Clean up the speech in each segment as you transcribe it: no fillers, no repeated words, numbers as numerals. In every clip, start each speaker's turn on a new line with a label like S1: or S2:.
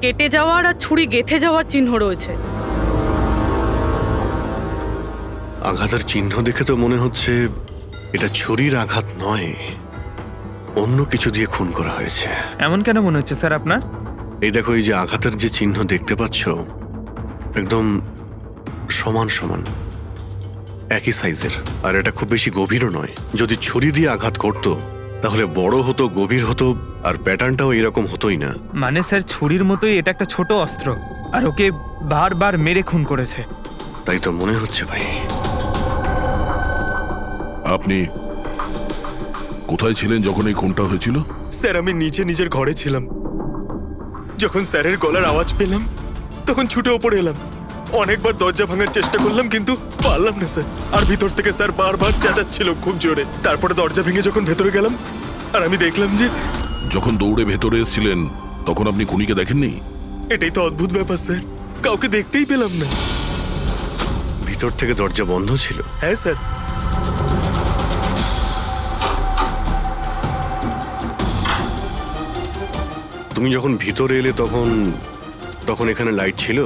S1: কেটে যাওয়ার আর ছুরি গেঁথে যাওয়ার চিহ্ন রয়েছে।
S2: আঘাতের চিহ্ন দেখে তো মনে হচ্ছে এটা ছুরির আঘাত নয়, অন্য কিছু দিয়ে খুন করা হয়েছে।
S3: এমন কেন মনে হচ্ছে স্যার আপনার?
S2: এই দেখো, এই যে আঘাতের যে চিহ্ন দেখতে পাচ্ছ, একদম সমান সমান, একই সাইজের, আর এটা খুব বেশি গভীরও নয়। যদি ছুরি দিয়ে আঘাত করতো তাহলে বড় হতো, গভীর হতো, আর প্যাটার্নটাও এরকম হতোই না।
S3: মানে স্যার ছুরির মতোই এটা একটা ছোট অস্ত্র, আর ওকে বারবার মেরে খুন করেছে।
S2: তাই তো মনে হচ্ছে ভাই।
S4: আপনি কোথায় ছিলেন যখন এই খুনটা হয়েছিল?
S5: স্যার আমি নিজের ঘরে ছিলাম। যখন স্যারের গলার আওয়াজ পেলাম তখন ছুটে ওপরে এলাম। অনেকবার দরজা ভাঙার চেষ্টা করলাম কিন্তু পারলাম না স্যার। আর ভিতর থেকে স্যার বারবার চেঁচাচ্ছিল খুব জোরে। তারপরে দরজা ভেঙে যখন ভেতরে গেলাম আর আমি দেখলাম যে
S4: যখন দৌড়ে ভেতরে এসেছিলেন তখন আপনি খুনিকে দেখেননি?
S5: এটাই তো অদ্ভুত ব্যাপার স্যার, কাউকে দেখতেই পেলাম না।
S2: ভিতর থেকে দরজা বন্ধ ছিল?
S5: হ্যাঁ স্যার।
S2: তুমি যখন ভিতরে এলে তখন এখানে লাইট ছিল?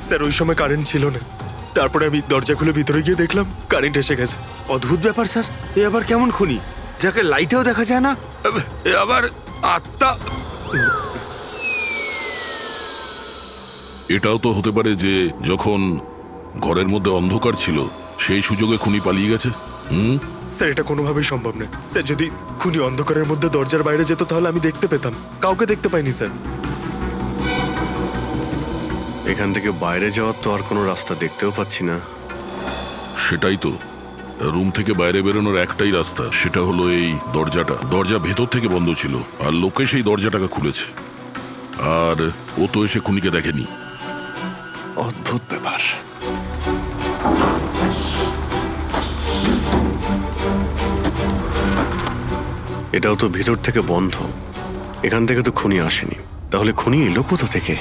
S5: স্যার ওই সময় কারেন্ট ছিল না। তারপরে আমি দরজা খুলে ভিতরে গিয়ে দেখলাম কারেন্ট এসে গেছে।
S6: অদ্ভুত ব্যাপার স্যার, এ আবার কেমন খুনি যাকে লাইটেও দেখা যায় না? এ আবার আত্মা।
S4: এটাও তো হতে পারে যে যখন ঘরের মধ্যে অন্ধকার ছিল সেই সুযোগে খুনি পালিয়ে গেছে।
S5: স্যার এটা কোনোভাবেই সম্ভব না স্যার। যদি খুনি অন্ধকারের মধ্যে দরজার বাইরে যেত তাহলে আমি দেখতে পেতাম, কাউকে দেখতে পাইনি স্যার।
S2: এখান থেকে বাইরে যাওয়ার তো আর কোনো রাস্তা দেখতেও পাচ্ছি না।
S4: সেটাই তো, রুম থেকে বাইরে বেরোনোর একটাই রাস্তা, সেটা হলো এই দরজাটা। দরজা ভেতর থেকে বন্ধ ছিল আর লোকে সেই দরজাটাকে খুলেছে, আর ও তো এসে খুনিকে দেখেনি।
S2: অদ্ভুত ব্যাপার। এটাও তো ভিতর থেকে বন্ধ, এখান থেকে তো খুনি আসেনি। তাহলে খুনি এলো কোথা থেকে?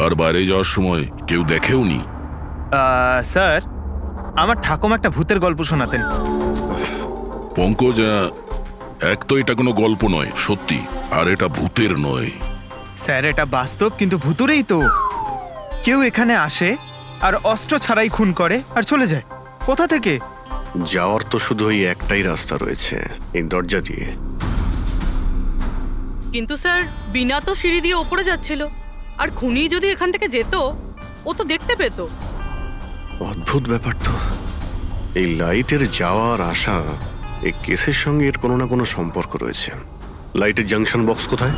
S4: আর বাইরে যাওয়ার সময় কেউ দেখেও নি।
S3: স্যার আমার ঠাকুমা একটা ভূতের গল্প শোনাতেন।
S4: পঙ্কজ, এক তো এটা কোনো গল্প নয়, সত্যি, আর এটা ভূতের নয়।
S3: স্যার এটা বাস্তব, কিন্তু ভুতুরেই তো। কেউ এখানে আসে আর অস্ত্র ছাড়াই খুন করে আর চলে যায়। কোথা থেকে?
S2: যাওয়ার তো শুধু ওই একটাই রাস্তা রয়েছে, এই দরজা দিয়ে।
S1: কিন্তু স্যার বিনা তো সিঁড়ি দিয়ে ওপরে যাচ্ছিল, আর খুনি যদি এখান থেকে যেত ও তো দেখতে পেত।
S2: অদ্ভুত ব্যাপার তো। এই লাইটের যাওয়ার আসা, এই কেসের সঙ্গে এর কোনো না কোনো সম্পর্ক রয়েছে। লাইটের জাংশন বক্স কোথায়?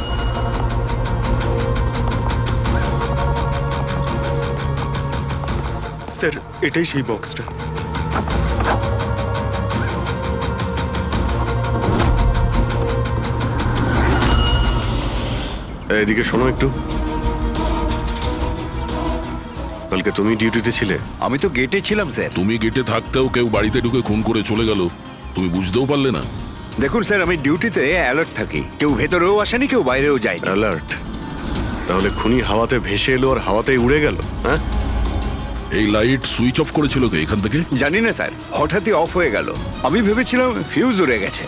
S5: স্যার এটাই সেই বক্সটা।
S2: এদিকে শোনো একটু। কালকে তুমি ডিউটিতে ছিলে?
S6: আমি তো গেটে ছিলাম স্যার।
S4: তুমি গেটে থাকতেও কেউ বাড়িতে ঢুকে খুন করে চলে গেল, তুমি বুঝতেও পারলে না?
S6: দেখুন স্যার, আমি ডিউটিতে অ্যালার্ট থাকি। কেউ ভেতরেও আসেনি, কেউ বাইরেও যায়নি।
S2: অ্যালার্ট? তাহলে খুনি হাওয়াতে ভেসে এলো আর হাওয়াতেই উড়ে গেল? হ্যাঁ,
S4: এই লাইট সুইচ অফ করেছিল কে এখান থেকে?
S6: জানি না স্যার, হঠাৎই অফ হয়ে গেল। আমি ভেবেছিলাম ফিউজ উড়ে গেছে।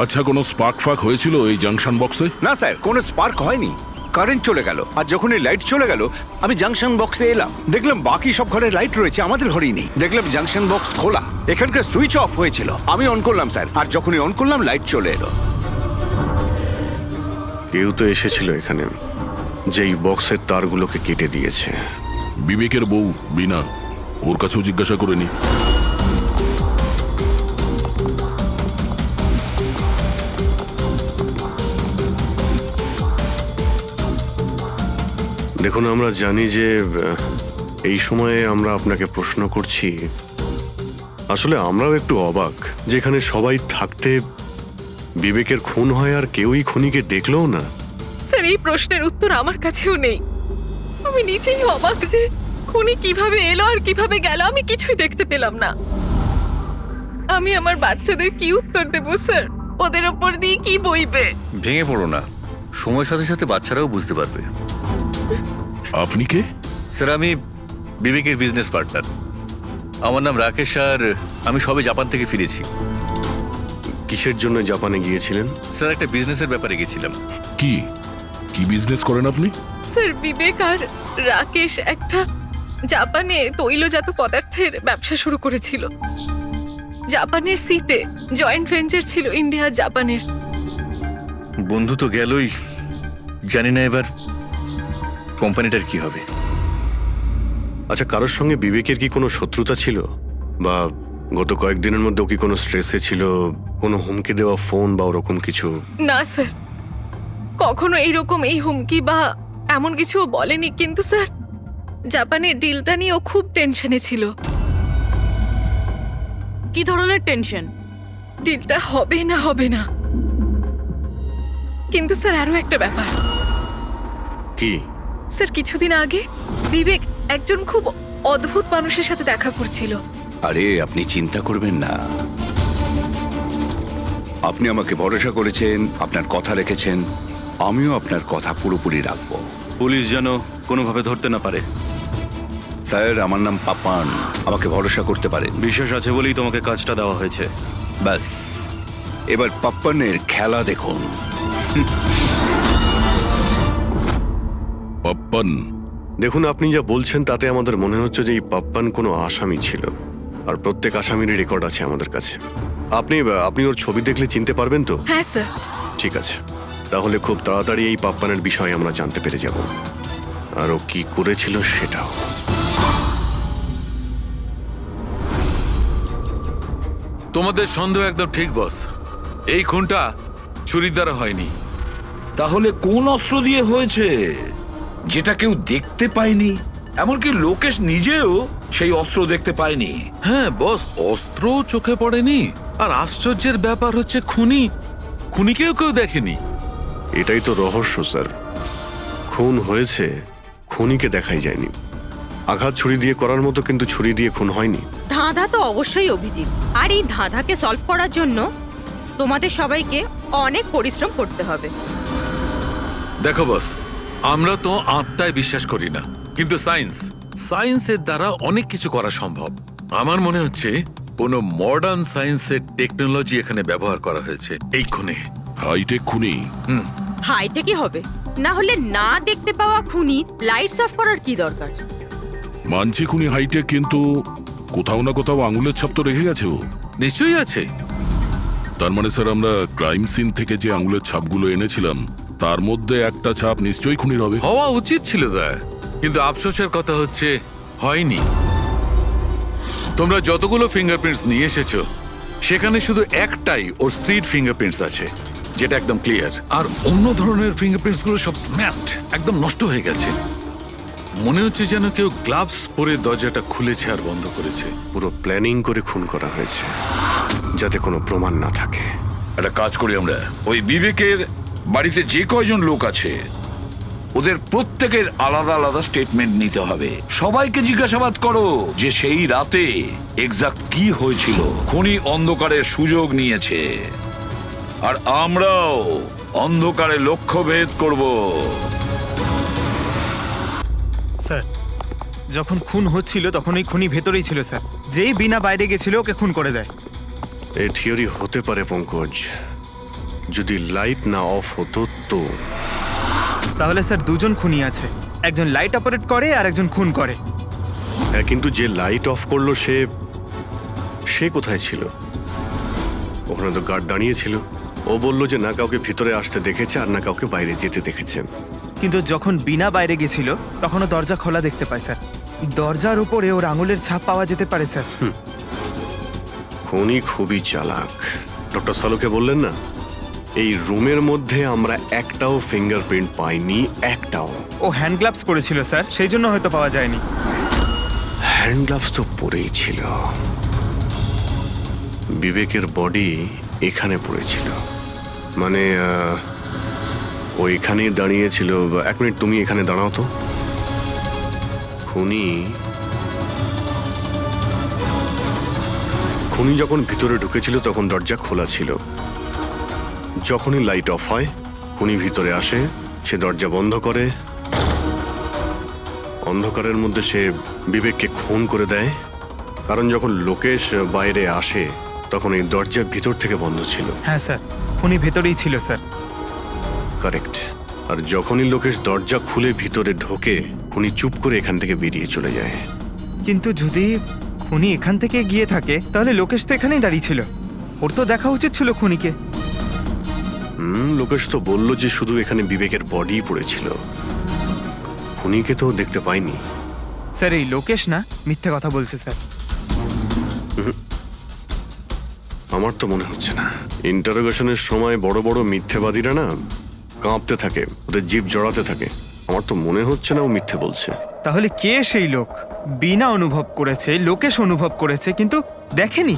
S4: আচ্ছা, কোনো স্পার্ক ফাক হয়েছিল এই জাংশন বক্সে?
S6: না স্যার, কোনো স্পার্ক হয়নি। কারেন্ট চলে গেল, আর যখন এই লাইট চলে গেল আমি জাংশন বক্সে এলাম, দেখলাম বাকি সব ঘরে লাইট রয়েছে, আমাদের ঘরেই নেই। দেখলাম জাংশন বক্স খোলা, এখানকার সুইচ অফ হয়েছিল। আমি অন করলাম স্যার, আর যখনই অন করলাম লাইট চলে এলো।
S2: কেউ তো এসেছিল এখানে, যেই বক্সের তারগুলোকে কেটে দিয়েছে।
S4: বিবেকের বউ বিনা, ওর কাছেও জিজ্ঞাসা করে নি।
S2: দেখুন, আমরা জানি যে এই সময়ে আমরা আপনাকে প্রশ্ন করছি। আসলে আমরাও একটু অবাক, যেখানে সবাই থাকতে বিবেকের খুন হয় আর কেউই খুনিকে দেখলেও না।
S1: স্যার এই প্রশ্নের উত্তর আমার কাছেও নেই। আমি নিজেই অবাক যে খুনি কিভাবে এলো আর কিভাবে গেল, আমি কিছুই দেখতে পেলাম না। আমি আমার বাচ্চাদের কি উত্তর দেব স্যার? ওদের ওপর দিয়ে কি বইবে?
S7: ভেঙে পড়ো না, সময়ের সাথে সাথে বাচ্চারাও বুঝতে পারবে।
S4: আপনি কে?
S7: স্যার আমি বিবেকের বিজনেস পার্টনার। আমার নাম রাকেশ, আর আমি সবে জাপান থেকে ফিরেছি।
S2: কিসের জন্য জাপানে গিয়েছিলেন?
S7: স্যার একটা বিজনেসের ব্যাপারে গেছিলাম।
S4: কি কি বিজনেস করেন আপনি?
S1: স্যার বিবেক আর রাকেশ একটা জাপানে তৈলজাত পদার্থের ব্যবসা শুরু করেছিল। জাপানের সিতে জয়েন্ট ভেঞ্চার ছিল ইন্ডিয়া জাপানের।
S7: বন্ধু তো গেলই, জানি না এবার কোম্পানিটার কি হবে।
S2: আচ্ছা, কারোর সঙ্গে বিবেকের কি কোনো শত্রুতা ছিল, বা গত কয়েকদিনের মধ্যে ও কি কোনো স্ট্রেসে ছিল, কোনো হুমকি দেওয়া ফোন বা ওরকম কিছু?
S1: না স্যার, কখনো এইরকম এই হুমকি বা এমন কিছু ও বলেনি, কিন্তু স্যার জাপানের ডিলটা নিয়ে ও খুব টেনশনে ছিল।
S8: কি ধরনের টেনশন?
S1: ডিলটা হবে না হবে না। কিন্তু স্যার আরো একটা ব্যাপার,
S2: কি?
S1: স্যার কিছুদিন আগে বিবেক একজন খুব অদ্ভুত মানুষের সাথে দেখা করছিল।
S6: আরে আপনি চিন্তা করবেন না, আপনি আমাকে ভরসা করেছেন, আপনার কথা রেখেছেন, আমিও আপনার কথা পুরোপুরি রাখবো।
S7: পুলিশ যেন কোনোভাবে ধরতে না পারে।
S6: স্যার, আমার নাম পাপান, আমাকে ভরসা করতে পারেন।
S7: বিশ্বাস আছে বলেই তোমাকে কাজটা দেওয়া হয়েছে।
S6: ব্যাস, এবার পাপ্পানের খেলা দেখুন।
S4: পাপ্পান,
S2: দেখুন, আপনি যা বলছেন তাতে আমাদের মনে হচ্ছে যে এই পাপ্পান কোনো আসামি ছিল, আর প্রত্যেক আসামিরই রেকর্ড আছে আমাদের কাছে। আপনি ওর ছবি দেখলে চিনতে পারবেন তো?
S1: হ্যাঁ স্যার।
S2: ঠিক আছে, তাহলে খুব তাড়াতাড়ি এই পাপ্পানের বিষয়ে আমরা জানতে পেরে যাব, আর ও কি করেছিল সেটাও।
S9: তোমাদের সন্দেহ একদম ঠিক বস, এই খুনটা ছুরির দ্বারা হয়নি।
S10: তাহলে কোন অস্ত্র দিয়ে হয়েছে যেটা কেউ দেখতে পায়নি? এমনকি লোকেশ নিজেও সেই অস্ত্র দেখতে পায়নি।
S9: হ্যাঁ বস, অস্ত্র চোখে পড়েনি, আর আশ্চর্যের ব্যাপার হচ্ছে খুনিকেও কেউ দেখেনি।
S2: এটাই তো রহস্য স্যার, খুন হয়েছে, খুনিকে দেখাই যায়নি। আঘাত ছুরি দিয়ে করার মতো, কিন্তু ছুরি দিয়ে খুন হয়নি।
S8: ধাঁধা তো অবশ্যই অভিজিৎ, আর এই ধাঁধাকে সলভ করার জন্য তোমাদের সবাইকে অনেক পরিশ্রম করতে হবে।
S9: দেখো বস, আমরা তো আত্মায় বিশ্বাস করি না, কিন্তু সায়েন্সের দ্বারা অনেক কিছু করা সম্ভব। আমার মনে হচ্ছে কোনো মডার্ন সায়েন্সের টেকনোলজি এখানে ব্যবহার করা হয়েছে এই খুনে।
S4: হাইটেক খুনি।
S8: হাইটেকই হবে, না হলে না দেখতে পাওয়া খুনি লাইটস অফ করার কি দরকার?
S4: মানছি খুনি হাইটেক, কিন্তু কোথাও না কোথাও আঙুলের ছাপ তো রেখে গেছে ও।
S9: নিশ্চয়ই আছে।
S4: তার মানে স্যার, আমরা ক্রাইম সিন থেকে যে আঙুলের ছাপগুলো এনেছিলাম তার মধ্যে একটা ছাপ নিশ্চয়ই খুনির হবে।
S9: হওয়া উচিত ছিল দা, কিন্তু আফসোসের কথা হচ্ছে হয়নি। তোমরা যতগুলো ফিঙ্গারপ্রিন্টস নিয়ে এসেছো সেখানে শুধু একটাই ওর স্ত্রীর ফিঙ্গারপ্রিন্টস আছে, যেটা একদম ক্লিয়ার। আর অন্য ধরনের ফিঙ্গারপ্রিন্টস গুলো সব স্ম্যাশড, একদম নষ্ট হয়ে গেছে। মনে হচ্ছে যেন কেউ গ্লাভস পরে দরজাটা খুলেছে আর বন্ধ করেছে।
S2: পুরো প্ল্যানিং করে খুন করা হয়েছে, যাতে কোনো প্রমাণ না থাকে।
S10: একটা কাজ করি আমরা, ওই বিবেকের বাড়িতে যে কয়জন লোক আছে ওদের প্রত্যেকের আলাদা আলাদা স্টেটমেন্ট নিতে হবে। সবাইকে জিজ্ঞাসাবাদ করো যে সেই রাতে এক্সাক্ট কি হয়েছিল। খুনি অন্ধকারের সুযোগ নিয়েছে, আর আমরাও অন্ধকারে লক্ষ্যভেদ করব।
S3: স্যার, যখন খুন হচ্ছিল তখন এই খুনি ভেতরেই ছিল স্যার। যেই বিনা বাইরে গেছিল ওকে খুন করে দেয়।
S2: এই থিওরি হতে পারে পঙ্কজ, যদি লাইট না অফ হতো তো।
S3: তাহলে স্যার দুজন খুনি আছে, একজন লাইট অপারেট করে আর একজন খুন করে।
S2: হ্যাঁ, কিন্তু যে লাইট অফ করলো সে কোথায় ছিল? ওখানে তো গার্ড দাঁড়িয়ে ছিল। ও বললো যে না কাউকে ভিতরে আসতে দেখেছে আর না কাউকে বাইরে যেতে দেখেছে।
S3: কিন্তু যখন বিনা বাইরে গেছিল তখনও দরজা খোলা দেখতে পায় স্যার। দরজার উপরে ওর আঙুলের ছাপ পাওয়া যেতে পারে স্যার।
S2: খুনি খুবই চালাক। ডক্টর সালুকে বললেন না, এই রুমের মধ্যে আমরা একটাও ফিঙ্গারপ্রিন্ট পাইনি, একটাও।
S3: ও হ্যান্ড গ্লাভস পরেছিল স্যার, সেই জন্য হয়তো পাওয়া যায়নি।
S2: হ্যান্ড গ্লাভস তো পরেই ছিল। বিবেকের বডি এখানে পড়েছিল, মানে ও এখানেই দাঁড়িয়েছিল। এক মিনিট, তুমি এখানে দাঁড়াও তো। খুনি যখন ভিতরে ঢুকেছিল তখন দরজা খোলা ছিল। যখনই লাইট অফ হয়, খুনি ভিতরে আসে, সে দরজা বন্ধ করে। অন্ধকারের মধ্যে সে বিবেককে খুন করে দেয়, কারণ যখন লোকেশ বাইরে আসে তখন এই দরজা ভিতর থেকে বন্ধ ছিল।
S3: হ্যাঁ স্যার, খুনি ভেতরেই ছিল স্যার।
S2: কারেক্ট। আর যখনই লোকেশ দরজা খুলে ভিতরে ঢোকে খুনি চুপ করে এখান থেকে বেরিয়ে চলে যায়।
S3: কিন্তু যদি খুনি এখান থেকে গিয়ে থাকে তাহলে লোকেশ তো এখানেই দাঁড়িয়ে ছিল। ওর তো দেখা উচিত ছিল খুনিকে।
S2: লোকেশ তো বলল যে শুধু এখানে বিবেকের বডি পড়েছিল, খুনিকে তো দেখতে পাইনি।
S3: স্যার এই লোকেশ না মিথ্যে কথা বলছে স্যার।
S2: আমার তো মনে হচ্ছে না। ইন্টারোগেশনের সময় বড় বড় মিথ্যেবাদীরা না কাঁপতে থাকে, ওদের জিভ জড়াতে থাকে। আমার তো মনে হচ্ছে না ও মিথ্যে বলছে।
S3: তাহলে কে সেই লোক? বিনা অনুভব করেছে, লোকেশ অনুভব করেছে কিন্তু দেখেনি।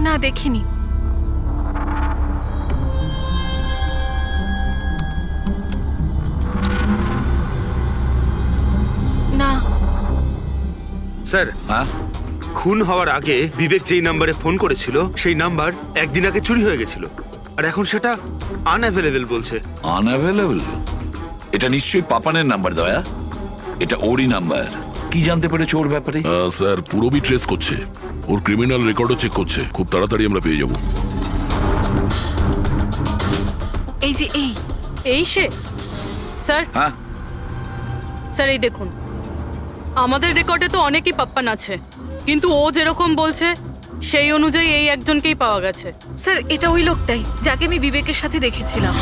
S1: না, দেখিনি। না।
S11: স্যার,
S10: হ্যাঁ,
S11: খুন হওয়ার আগে বিবেক যেই নাম্বারে ফোন করেছিল সেই নাম্বার একদিন আগে চুরি হয়ে গেছিল, আর এখন সেটা আনঅ্যাভেলেবল বলছে।
S10: আনঅ্যাভেলেবল? এটা নিশ্চয়ই পাপানের নাম্বার দয়া। এটা ওরই নাম্বার। কি জানতে পেরেছো ওর ব্যাপারে?
S4: স্যার পুরোবি ট্রেস করছে, ওর ক্রিমিনাল রেকর্ডও চেক করছে। খুব তাড়াতাড়ি আমরা পেয়ে যাব।
S1: এই যে এই সে। স্যার,
S10: হ্যাঁ,
S1: স্যার এই দেখুন, আমাদের রেকর্ডে তো অনেকই পাপ্পান আছে, কিন্তু ও যেরকম বলছে সেই অনুযায়ী এই একজনকেই পাওয়া গেছে। স্যার এটা ওই লোকটাই যাকে আমি বিবেকের সাথে দেখেছিলাম।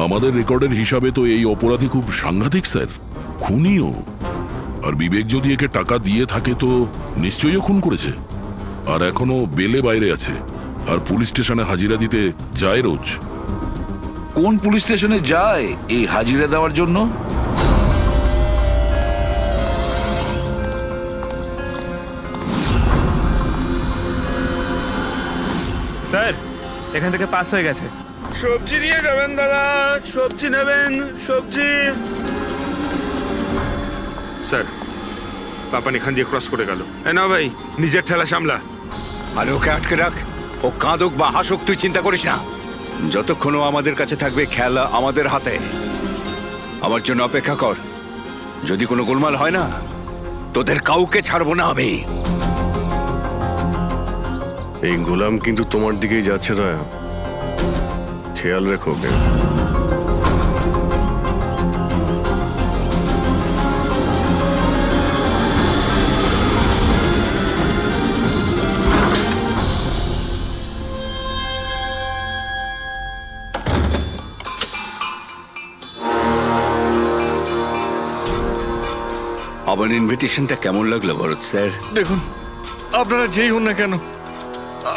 S4: আমাদের রেকর্ডের হিসাবে তো এই অপরাধী খুব সাংঘাতিক স্যার, খুনিও। আর বিবেক যদি একে টাকা দিয়ে থাকে তো নিশ্চয়ই ও খুন করেছে। আর এখনো বেলে বাইরে আছে, আর পুলিশ স্টেশনে হাজিরা দিতে যায় রোজ।
S10: কোন পুলিশ স্টেশনে যায় এই হাজিরা দেওয়ার জন্য?
S3: স্যার এখান থেকে পাস হয়ে গেছে।
S11: সবজি নিয়ে যাবেন দাদা, সবজি নেবেন, সবজি। স্যার, পাপান এখান দিয়ে ক্রস করে গেল। না ভাই, নিজের ঠেলা সামলা।
S6: আর ওকে আটকে রাখ, ও কাঁদুক বা হাসুক তুই চিন্তা করিস না। যতক্ষণ ও আমাদের কাছে থাকবে খেলা আমাদের হাতে। আমার জন্য অপেক্ষা কর। যদি কোনো গোলমাল হয় না, তোদের কাউকে ছাড়বো না আমি।
S2: এই গোলাম কিন্তু তোমার দিকেই যাচ্ছে দয়া, খেয়াল রেখো ওকে।
S6: আমার ইনভিটেশনটা কেমন লাগলো ভরত স্যার?
S5: দেখুন, আপনারা যেই হন না কেন,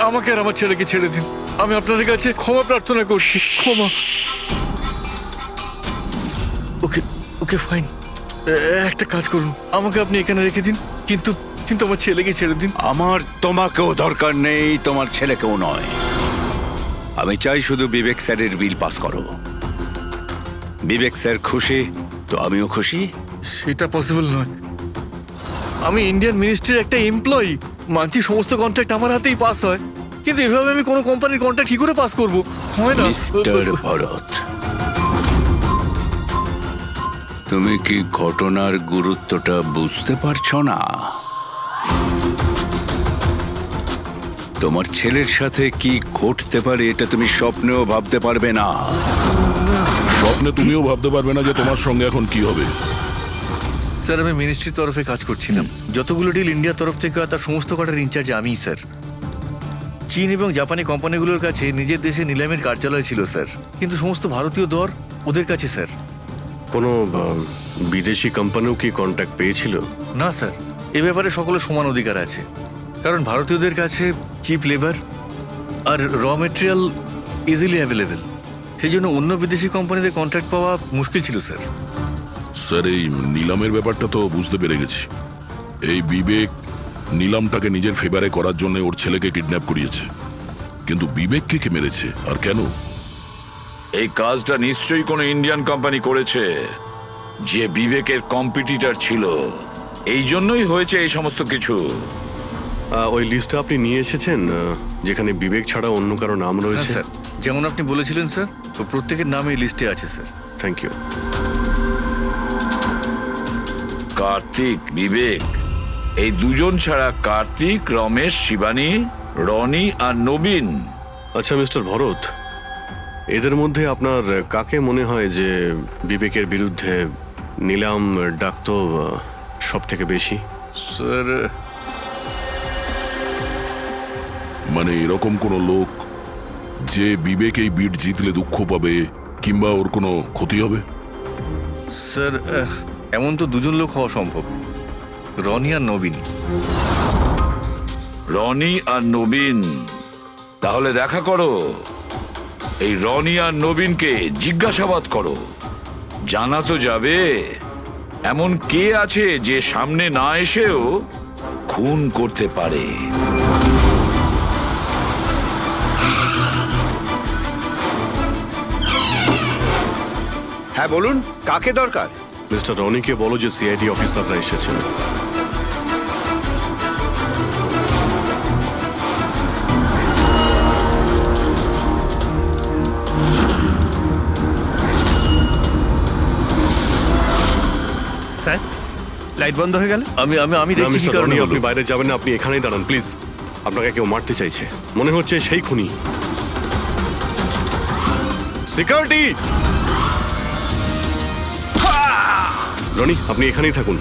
S5: আমাকে আর আমার ছেলেকে ছেড়ে দিন। আমি আপনাদের কাছে ক্ষমা প্রার্থনা করছি, ক্ষমা। ওকে ওকে ফাইন, একটা কাজ করুন, আমাকে আপনি এখানে রেখে দিন, কিন্তু কিন্তু আমার ছেলেকে ছেড়ে দিন।
S6: আমার তোমাকেও দরকার নেই, তোমার ছেলেকেও নয়। আমি চাই শুধু বিবেক স্যারের বিল পাস করো। বিবেক স্যার খুশি তো আমিও খুশি।
S5: সেটা পসিবল নয়। আমি ইন্ডিয়ান মিনিস্ট্রির একটা এমপ্লয়ি, মানছি সমস্ত কন্ট্রাক্ট আমার হাতেই পাস হয়, কিন্তু এভাবে আমি কোনো কোম্পানির কন্ট্রাক্ট কি করে পাস করব? হয় না।
S6: মিস্টার ভরত, তুমি কি ঘটনার গুরুত্বটা বুঝতে পারছো না? তোমার ছেলের সাথে কি ঘটতে পারে এটা তুমি স্বপ্নেও ভাবতে পারবে না।
S4: স্বপ্নে তুমিও ভাবতে পারবে না যে তোমার সঙ্গে এখন কি হবে।
S7: স্যার আমি মিনিস্ট্রির তরফে কাজ করছিলাম। যতগুলো ডিল ইন্ডিয়ার তরফ থেকে হয় তার সমস্ত কটার ইনচার্জ আমিই স্যার। চীন এবং জাপানি কোম্পানিগুলোর কাছে নিজের দেশে নিলামের কার্যালয় ছিল স্যার, কিন্তু সমস্ত ভারতীয় দর ওদের কাছে স্যার।
S2: কোনো বিদেশি কোম্পানিও কি কন্ট্যাক্ট পেয়েছিল?
S7: না স্যার, এ ব্যাপারে সকলের সমান অধিকার আছে, কারণ ভারতীয়দের কাছে চিপ লেবার আর র মেটেরিয়াল ইজিলি অ্যাভেলেবেল। সেই জন্য অন্য বিদেশি কোম্পানিদের কন্ট্রাক্ট পাওয়া মুশকিল ছিল স্যার।
S4: স্যার এই নিলামের ব্যাপারটা তো বুঝতে পেরে গেছি। এই বিবেক নিলামটাকে নিজের ফেভারে করার জন্য ওর ছেলেকে কিডন্যাপ করিয়েছে, কিন্তু বিবেককে কে মেরেছে আর কেন?
S10: এই কাজটা নিশ্চয়ই কোনো ইন্ডিয়ান কোম্পানি করেছে, যে বিবেকের কম্পিটিটর ছিল। এই জন্যই হয়েছে এই সমস্ত কিছু।
S2: ওই লিস্টটা আপনি নিয়ে এসেছেন যেখানে বিবেক ছাড়া অন্য কারো নাম রয়েছে?
S7: স্যার, যেমন আপনি বলেছিলেন স্যার, তো প্রত্যেকের নাম এই লিস্টে আছে sir.
S2: Thank you.
S10: Kartik, Bibek এই দুজন ছাড়া কার্তিক, রমেশ, শিবানী, রনি আর নবীন।
S2: আচ্ছা মিস্টার ভরত, এদের মধ্যে আপনার কাকে মনে হয় যে বিবেকের বিরুদ্ধে নিলাম ডাকতো সব থেকে বেশি?
S7: স্যার
S4: মানে এরকম কোনো লোক যে বিবেক এই বিট জিতলে দুঃখ পাবে কিংবা ওর কোনো ক্ষতি হবে?
S7: স্যার এমন তো দুজন লোক হওয়া সম্ভব, রনি আর নবীন।
S10: রনি আর নবীন, তাহলে দেখা করো, এই রনি আর নবীনকে জিজ্ঞাসাবাদ করো। জানা তো যাবে এমন কে আছে যে সামনে না এসেও খুন করতে পারে।
S6: হ্যাঁ বলুন, কাকে দরকার?
S2: মিস্টার রনিকে বলো যে সিআইডি অফিসাররা এসেছেন।
S3: স্যার, লাইট বন্ধ হয়ে গেল।
S7: আমি আমি আমি
S2: না,
S7: দেখছি কি
S2: মিস্টার
S7: কারণে
S2: রনি,
S7: হলো।
S2: আপনি বাইরে যাবেন না, আপনি এখানেই দাঁড়ান প্লিজ। আপনাকে কেউ মারতে চাইছে, মনে হচ্ছে সেই খুনি। সিকিউরিটি! রনি, আপনি এখানেই থাকুন।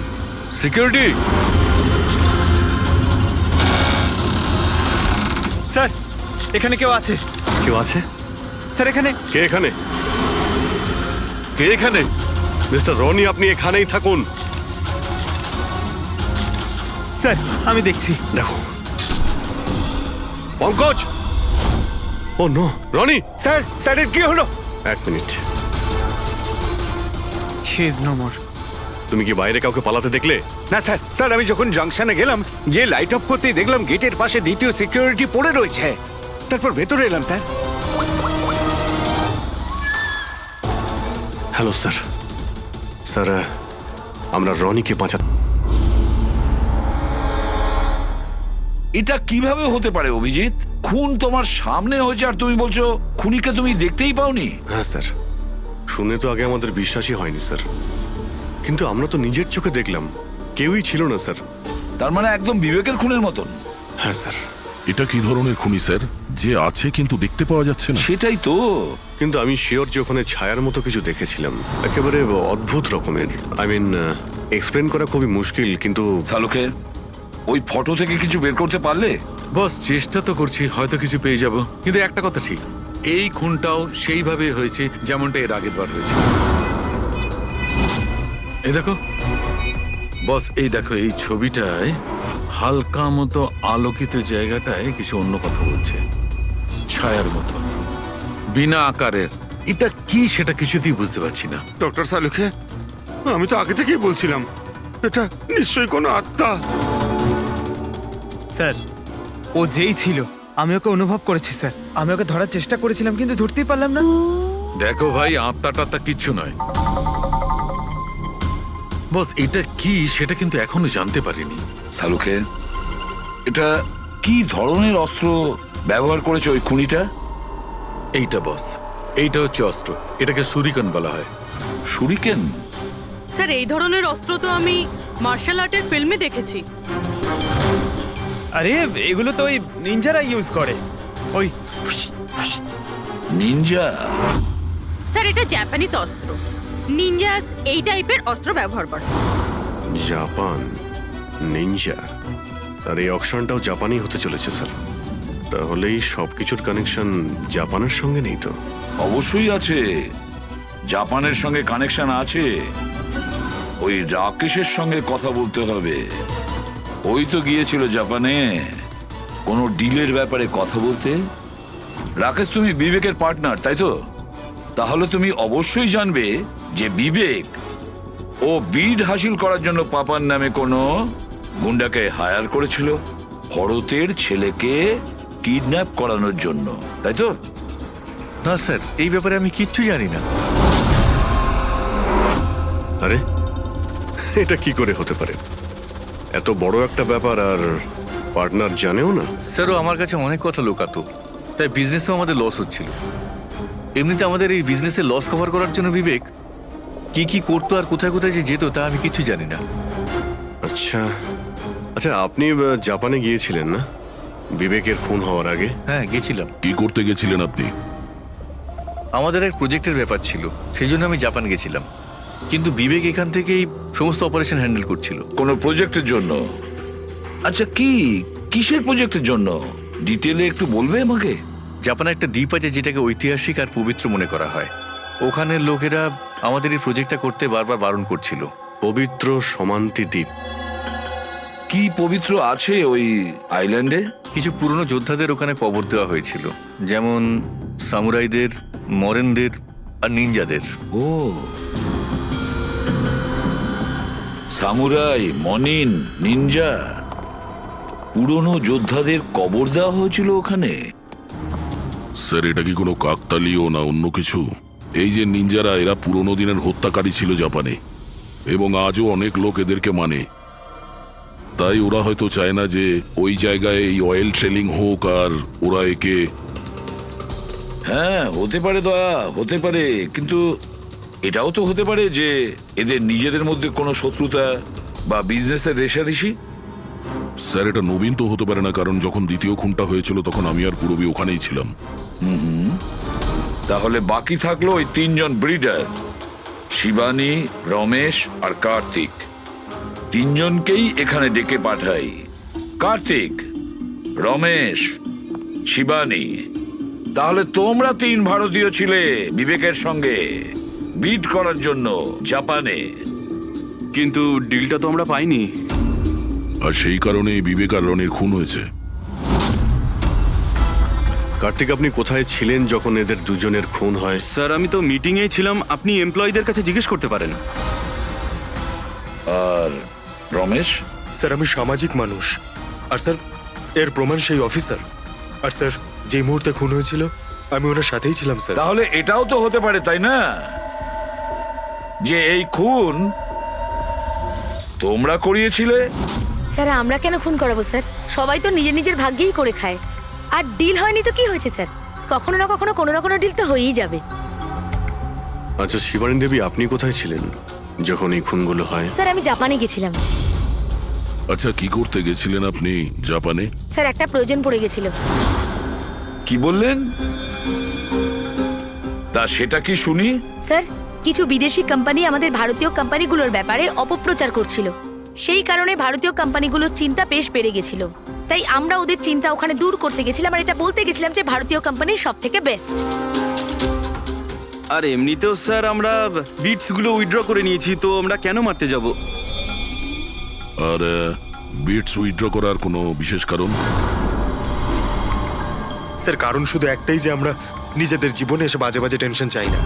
S7: সিকিউরিটি!
S3: স্যার, এখানে কেউ আছে।
S2: কেউ আছে?
S3: স্যার এখানে।
S2: কে এখানে?
S7: কে এখানে?
S2: মিস্টার রনি, আপনি এখানেই থাকুন।
S3: স্যার আমি দেখছি।
S2: দেখো Pankaj! Oh no, Roni!
S6: Sir, স্যারের কি হলো?
S2: এক minute,
S3: he is no more.
S2: তুমি কি বাইরে কাউকে পালাতে দেখলে?
S6: না স্যার, স্যার আমি যখন জাংশনে গেলাম, গিয়ে লাইট অফ করতেই দেখলাম গেটের পাশে দ্বিতীয় সিকিউরিটি পড়ে রয়েছে। তারপর ভেতরে এলাম স্যার।
S2: Hello sir. স্যার, আমরা রনিকে বাঁচা।
S10: এটা কিভাবে হতে পারে অভিজিৎ? খুন তোমার সামনে হয়েছে আর তুমি বলছো খুনিকে তুমি দেখতেই পাওনি?
S2: হ্যাঁ স্যার, শুনে তো আগে আমাদের বিশ্বাসই হয়নি স্যার, কিন্তু আমরা তো নিজের চোখে দেখলাম কেউই ছিল না স্যার।
S10: তার মানে একদম বিবেকের খুনের মতন।
S2: হ্যাঁ স্যার।
S4: এটা কি ধরনের খুনি স্যার, যে আছে কিন্তু দেখতে পাওয়া যাচ্ছে না?
S10: সেটাই তো।
S2: কিন্তু আমি শিওর যে ওখানে ছায়ার মতো কিছু দেখেছিলাম, একেবারে অদ্ভুত রকমের। আই মিন, এক্সপ্লেন করা খুবই মুশকিল, কিন্তু
S10: সালুকে ওই ফটো থেকে কিছু বের করতে পারলে?
S9: বস, চেষ্টা তো করছি, হয়তো কিছু পেয়ে যাব। কিন্তু একটা কথা ঠিক, এই খুনটাও সেইভাবে হয়েছে যেমনটা এর আগের বার হয়েছে। এই দেখো বস, এই দেখো, এই ছবিটায় হালকা মতো আলোকিত জায়গাটায় কিছু অন্য কথা বলছে, ছায়ার মতো, বিনা আকারের। এটা কি সেটা কিছুতেই বুঝতে পারছি না।
S11: ডক্টর সালুকে, আমি তো আগে থেকেই বলছিলাম এটা নিশ্চয়ই কোনো আত্মা।
S3: স্যার, ও যেই ছিল আমি ওকে অনুভব করেছি স্যার। আমি ওকে ধরার চেষ্টা করেছিলাম কিন্তু ধরতেই পারলাম না।
S9: দেখো ভাই, আত্মা টাত্মা কিচ্ছু নয়। বস, এটা কি সেটা কিন্তু এখনো জানতে পারিনি।
S10: সালুকে, এটা কি ধরনের অস্ত্র ব্যবহার করেছে ওই খুনিটা?
S9: এইটা বস, এইটা হচ্ছে অস্ত্র, এটাকে সুরিকান বলা হয়।
S10: শুরিকেন?
S8: স্যার এই ধরনের অস্ত্র তো আমি মার্শাল আর্টের ফিল্মে দেখেছি।
S3: আরে এগুলো তো ওই নিনজারা ইউজ করে। ওই
S10: নিনজা?
S8: স্যার এটা জাপানিজ অস্ত্র। নিনজাস এই টাইপের অস্ত্র ব্যবহার করে।
S2: জাপান নিনজা, আর এই অকশনটাও জাপানি হতে চলেছে স্যার। তাহলে এই সবকিছুর কানেকশন জাপানের সঙ্গে নেই তো?
S10: অবশ্যই আছে, জাপানের সঙ্গে কানেকশন আছে। ওই রাকেশের সঙ্গে কথা বলতে হবে। ওই তো গিয়েছিল জাপানে কোনো ডিলের ব্যাপারে কথা বলতে। রাকেশ, তুমি বিবেকের পার্টনার তাই তো? তাহলে তুমি অবশ্যই জানবে যে বিবেক ও বিড হাসিল করার জন্য পাপার নামে কোনো গুন্ডাকে হায়ার করেছিল ভরতের ছেলেকে কিডন্যাপ করানোর জন্য, তাই তো?
S7: না স্যার, এই ব্যাপারে আমি কিচ্ছু জানি না।
S2: আরে এটা কি করে হতে পারে? এত বড় একটা ব্যাপার আর পার্টনার জানেও না?
S7: স্যারও আমার কাছে অনেক কথা লুকাতো, তাই বিজনেসেও আমাদের লস হচ্ছিল। এমনিতে আমাদের এই বিজনেসে লস কভার করার জন্য বিবেক কি কি করতো আর কোথায় কোথায় যে যেত তা আমি কিছু জানি না।
S2: আচ্ছা, আচ্ছা, আপনি জাপানে গিয়েছিলেন না বিবেকের খুন হওয়ার আগে?
S7: হ্যাঁ গেছিলাম।
S4: কি করতে গেছিলেন আপনি?
S7: আমাদের এক প্রজেক্টের ব্যাপার ছিল, সেই জন্য আমি জাপান গেছিলাম। কিন্তু বিবেক এখান থেকেই সমস্ত অপারেশন হ্যান্ডেল করছিল।
S10: কোনো প্রজেক্টের জন্য? আচ্ছা, কিসের প্রজেক্টের জন্য ডিটেলে একটু বলবে আমাকে?
S7: জাপানে একটা দ্বীপ আছে যেটাকে ঐতিহাসিক আর পবিত্র মনে করা হয়। ওখানের লোকেরা আমাদের এই প্রজেক্টটা করতে বারবার বারণ করছিল।
S2: পবিত্র সমান্তি দ্বীপ?
S10: কি পবিত্র আছে ওই আইল্যান্ডে?
S7: কিছু পুরনো যোদ্ধাদের ওখানে কবর দেওয়া হয়েছিল, যেমন সামুরাইদের, মরেনদের আর নিনজাদের।
S10: ও, সামুরাই, মনিন, নিনজা, পুরনো যোদ্ধাদের কবর দেওয়া হয়েছিল ওখানে।
S4: স্যার, এটা কি কোনো কাকতালীয় না অন্য কিছু? এই যে নিনজারা, এরা পুরনো দিনের হত্যাকারী ছিল জাপানে, এবং আজও অনেক লোক এদেরকে মানে। তাই ওরা হয়তো চায় না যে ওই জায়গায় এই অয়েল ট্রেলিং হোক, আর ওরা একে...
S10: হ্যাঁ, হতে পারে দয়া, হতে পারে, কিন্তু এটাও তো হতে পারে যে এদের নিজেদের মধ্যে কোনো শত্রুতা বা বিজনেসের রেষারেষি।
S4: স্যার, এটা নবীন তো হতে পারে না, কারণ যখন দ্বিতীয় খুনটা হয়েছিল তখন আমি আর পূরবী ওখানেই ছিলাম।
S10: তাহলে বাকি থাকলো ওই তিনজন ব্রিডার, শিবানী, রমেশ আর কার্তিক। তিনজনকেই এখানে ডেকে পাঠাই। কার্তিক, রমেশ, শিবানী, তাহলে তোমরা তিন ভারতীয় ছিলে বিবেকের সঙ্গে বিট করার জন্য জাপানে।
S5: কিন্তু ডিলটা তো আমরা পাইনি।
S4: আর সেই কারণেই বিবেক আর রনির খুন হয়েছে।
S2: কার্তিক, আপনি কোথায় ছিলেন যখন এদের দুজনের খুন হয়?
S5: স্যার, আমি তো মিটিংয়েই ছিলাম, আপনি এমপ্লয়ীদের কাছে জিজ্ঞেস করতে পারেন।
S10: আর রমেশ?
S5: স্যার, আমি সামাজিক মানুষ, আর স্যার এর প্রমাণ সেই অফিসার। আর স্যার, যে মুহূর্তে খুন হয়েছিল আমি ওনার সাথেই ছিলাম স্যার।
S10: তাহলে এটাও তো হতে পারে, তাই না, যে এই খুন তোমরা করিয়েছিলে?
S12: স্যার, আমরা কেন খুন করাবো স্যার? সবাই তো নিজের নিজের ভাগ্যেই করে খায়। আর ডিল হয়নি তো কি হয়েছে স্যার? কখনো না কখনো কোনো না কোনো ডিল তো হয়েই যাবে।
S2: আচ্ছা শিবানী দেবী, আপনি কোথায় ছিলেন যখন এই খুনগুলো হয়?
S12: স্যার, আমি জাপানে গেছিলাম।
S4: আচ্ছা, কি করতে গেছিলেন আপনি জাপানে?
S12: স্যার, একটা প্রয়োজন পড়ে গেছিল।
S10: কি বললেন? তা সেটা কি শুনি?
S12: স্যার, কিছু বিদেশি কোম্পানি আমাদের ভারতীয় কোম্পানিগুলোর ব্যাপারে অপপ্রচার করছিল। সেই কারণে ভারতীয় কোম্পানিগুলোর চিন্তা বেশ বেড়ে গেছিল। তাই আমরা ওদের চিন্তা ওখানে দূর করতে গেছিলাম, আর এটা বলতে গেছিলাম যে ভারতীয় কোম্পানি সব থেকে বেস্ট।
S5: আর এমনিতেও স্যার আমরা বিটসগুলো উইথড্র করে নিয়েছি, তো আমরা কেন মারতে যাব?
S4: আর বিটস উইথড্র করার কোনো বিশেষ কারণ?
S5: স্যার, কারণ শুধু একটাই যে আমরা নিজেদের জীবনে এসে বাজে বাজে টেনশন চাই না।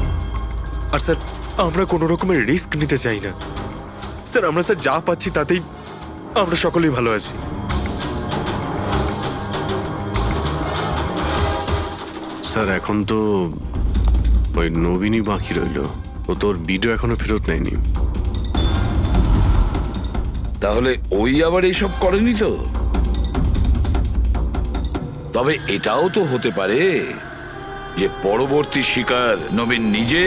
S5: আর স্যার, আমরা কোনো রকমের রিস্ক নিতে চাই না। স্যার, আমরা স্যার যা পাচ্ছি তাতেই আমরা সকলেই ভালো আছি।
S2: স্যার, এখন তো ওই নবীনই বাকি রইল। ও তোর ভিডিও এখনো ফেরত নেয়নি।
S10: তাহলে ওই আবার এইসব করেনি তো? তবে এটাও তো হতে পারে যে পরবর্তী শিকার নবীন নিজে।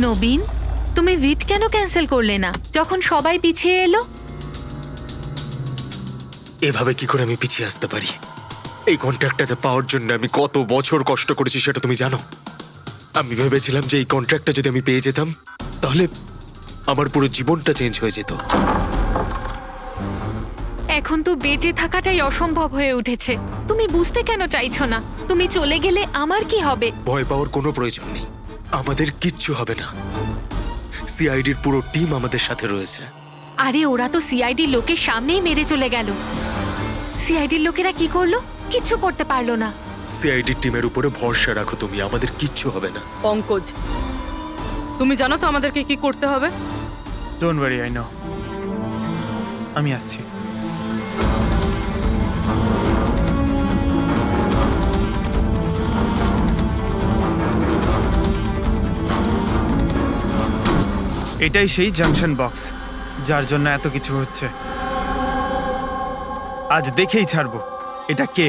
S8: নবীন, তুমি ভিট কেন ক্যান্সেল করলে না যখন সবাই পিছিয়ে এলো?
S5: এভাবে কি করে আমি পিছিয়ে আসতে পারি? এই কন্ট্রাক্টটাতে পাওয়ার জন্য আমি কত বছর কষ্ট করেছি সেটা তুমি জানো। আমি ভেবেছিলাম যে এই কন্ট্রাক্টটা যদি আমি পেয়ে যেতাম তাহলে আমার পুরো জীবনটা চেঞ্জ হয়ে যেত।
S8: এখন তো বেঁচে থাকাটাই অসম্ভব হয়ে উঠেছে। তুমি বুঝতে কেন চাইছো না? তুমি চলে গেলে আমার কি হবে?
S5: ভয় পাওয়ার কোনো প্রয়োজন নেই, আমাদের কিচ্ছু হবে না। সিআইডির পুরো টিম আমাদের সাথে রয়েছে।
S8: আরে ওরা তো সিআইডি লোকের সামনেই মেরে চলে গেল। সিআইডির লোকেরা কি করলো? কিচ্ছু করতে পারলো না।
S5: সিআইডি টিমের উপরে ভরসা রাখো তুমি, আমাদের কিচ্ছু হবে না।
S1: পঙ্কজ, তুমি জানো তো আমাদেরকে কি করতে হবে?
S3: Don't worry, I know. আমি আসছি। এটাই সেই জাংশন বক্স যার জন্য এত কিছু হচ্ছে। আজ দেখেই ছাড়বো এটা কে।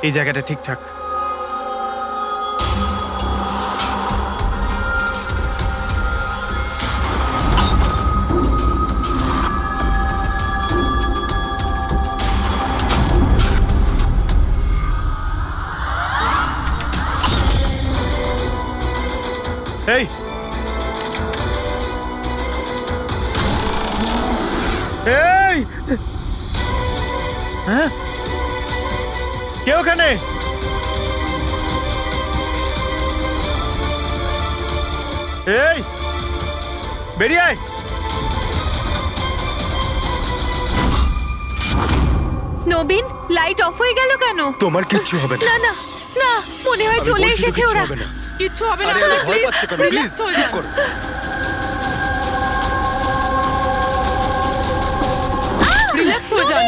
S3: এই জায়গাটা ঠিকঠাক।
S5: এই
S3: এই হ্যাঁ কে ওখানে? এই বেরিয়ে আয়।
S8: নবীন, লাইট অফ হয়ে গেল কেন?
S5: তোমার কিচ্ছু হবে না।
S8: না না না, মনে হয়
S5: আমি
S8: চলে
S5: বলছি তো
S8: এসেছে
S5: কিচ্ছু
S8: ওরা।
S5: হবে না।
S1: কিচ্ছু হবে না,
S5: আরে আরে, ভয়
S1: প্লিজ
S5: পাচ্ছ কেন? প্লিজ
S1: রিল্যাক্স হয়ে
S5: চুপ
S1: যান।
S5: করো।
S1: রিল্যাক্স হয়ে যান,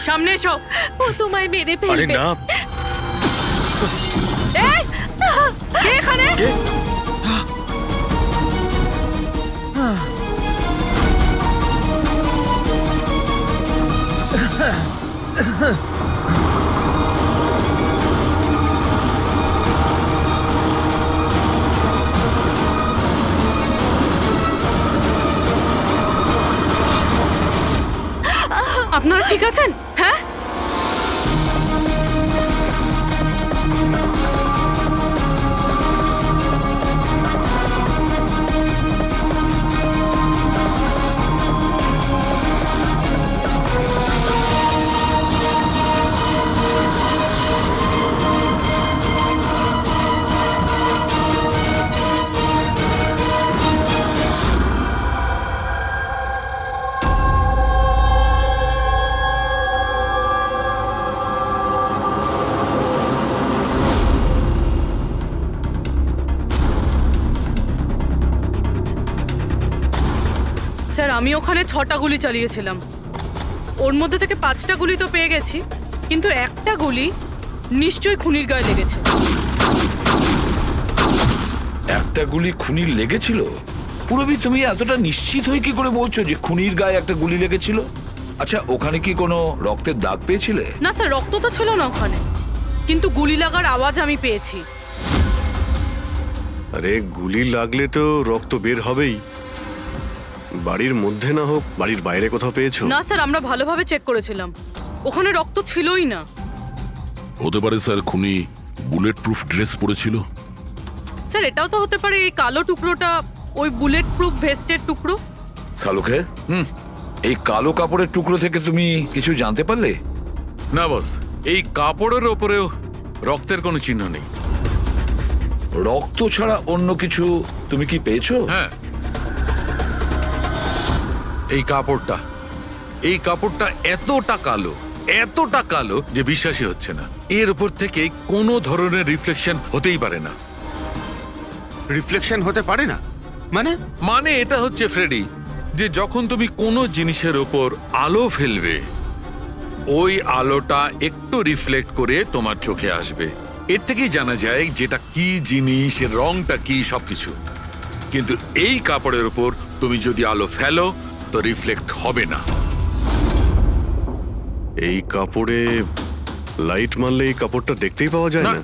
S1: সামনে এসো।
S8: ও তোমায় মেরে
S5: আরে
S8: ফেলবে।
S5: না,
S1: এই, কে এখানে?
S5: কে?
S1: আপনারা ঠিক আছেন? হ্যাঁ, স্যার আমি ওখানে 6টা গুলি চালিয়েছিলাম। ওর মধ্যে থেকে 5টা গুলি তো পেয়ে গেছি, কিন্তু একটা গুলি নিশ্চয়ই খুনির গায়ে লেগেছে।
S10: একটা গুলি খুনির লেগেছিল? পুরবি, তুমি এতটা নিশ্চিত হয়ে কি করে বলছো যে খুনির গায়ে একটা গুলি লেগেছিল? আচ্ছা, ওখানে কি কোনো রক্তের দাগ পেয়েছিলে?
S1: না স্যার, রক্ত তো ছিল না ওখানে, কিন্তু গুলি লাগার আওয়াজ আমি পেয়েছি।
S2: আরে গুলি লাগলে তো রক্ত বের হবেই, বাড়ির মধ্যে না হোক বাড়ির বাইরে কোথাও পেয়েছো?
S1: না স্যার, আমরা ভালোভাবে চেক করেছিলাম, ওখানে রক্ত ছিলই না।
S4: হতে পারে স্যার খুনি বুলেট প্রুফ ড্রেস পরেছিল।
S1: স্যার এটাও তো হতে পারে এই কালো টুকরোটা ওই বুলেট প্রুফ ভেস্টের টুকরো।
S10: সালুকে, এই কালো কাপড়ের টুকরো থেকে তুমি কিছু জানতে পারলে?
S9: না বস, এই কাপড়ের ওপরেও রক্তের কোনো চিহ্ন নেই।
S10: রক্ত ছাড়া অন্য কিছু তুমি কি পেয়েছো?
S9: হ্যাঁ, এই কাপড়টা এতটা কালো যে বিশ্বাসই হচ্ছে না। এর উপর থেকে কোনো ধরনের রিফ্লেকশন হতেই পারে না।
S11: রিফ্লেকশন হতে পারে না
S9: মানে এটা হচ্ছে ফ্রেডি, যে যখন তুমি কোনো জিনিসের ওপর আলো ফেলবে, ওই আলোটা একটু রিফ্লেক্ট করে তোমার চোখে আসবে। এর থেকেই জানা যায় যেটা কি জিনিস, এর রংটা কি, সবকিছু। কিন্তু এই কাপড়ের উপর তুমি যদি আলো ফেলো তো রিফ্লেক্ট হবে না।
S2: এই কাপড়ে লাইট মারলে এই কাপড়টা দেখতেই পাওয়া যায়
S9: না,
S2: না।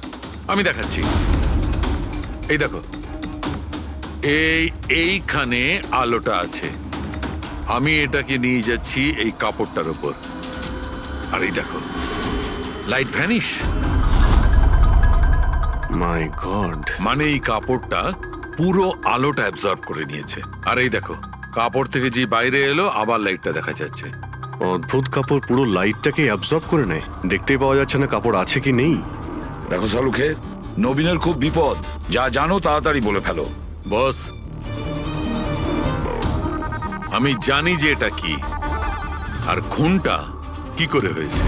S9: আমি দেখাচ্ছি। এই দেখো, এইখানে আলোটা আছে, আমি এটাকে নিয়ে যাচ্ছি এই কাপড়টার উপর, আর এই দেখো লাইট ভ্যানিশ।
S2: মাই গড,
S9: মানে এই কাপড়টা পুরো আলোটা অ্যাবজর্ব করে নিয়েছে। আর এই দেখো, কাপড় থেকে যে বাইরে এলো আবার লাইটটা দেখা যাচ্ছে।
S2: অদ্ভুত, কাপড় পুরো লাইটটাকে অ্যাবজর্ব করে নেয়, দেখতেই পাওয়া যাচ্ছে না কাপড় আছে কি নেই।
S10: দেখো সালুকে, নবীনের খুব বিপদ, যা জানো তাড়াতাড়ি বলে ফেলো।
S9: বস, আমি জানি যে এটা কি, আর খুনটা কি করে হয়েছে।